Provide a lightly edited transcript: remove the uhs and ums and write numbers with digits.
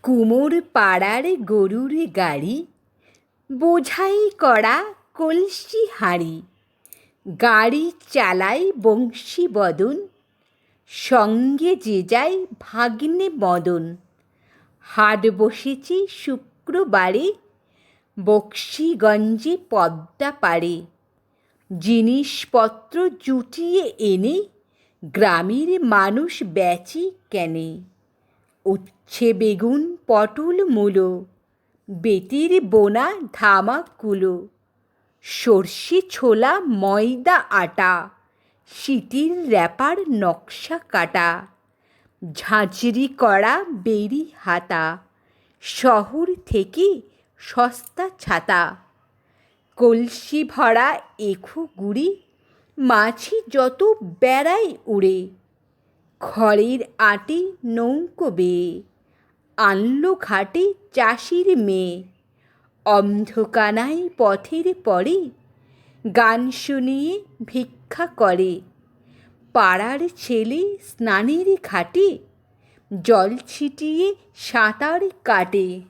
কুমোর পাড়ার গরুর গাড়ি, বোঝাই করা কলসি হাঁড়ি, গাড়ি চালায় বংশী বদন, সঙ্গে যে যায় ভাগ্নে মদন। হাট বসেছে শুক্রবারে, বক্সিগঞ্জে পদ্মা পাড়ে। জিনিসপত্র জুটিয়ে এনে গ্রামের মানুষ বেচে কেনে। উচ্ছে বেগুন পটল মূলো, বেতের বোনা ধামা কুলো। সর্ষে ছোলা ময়দা আটা, সিটির র্যাপার নকশা কাটা। ঝাঁঝরি করা বেরি হাতা, শহর থেকে সস্তা ছাতা। কলসি ভরা এখো গুড়ি, মাছি যত বেড়ায় উড়ে। খড়ের আটে নৌকো বেয়ে আনলো ঘাটে চাষির মেয়ে। অন্ধকানায় পথের পরে গান শুনিয়ে ভিক্ষা করে। পাড়ার ছেলে স্নানের ঘাটে জল ছিটিয়ে সাঁতার কাটে।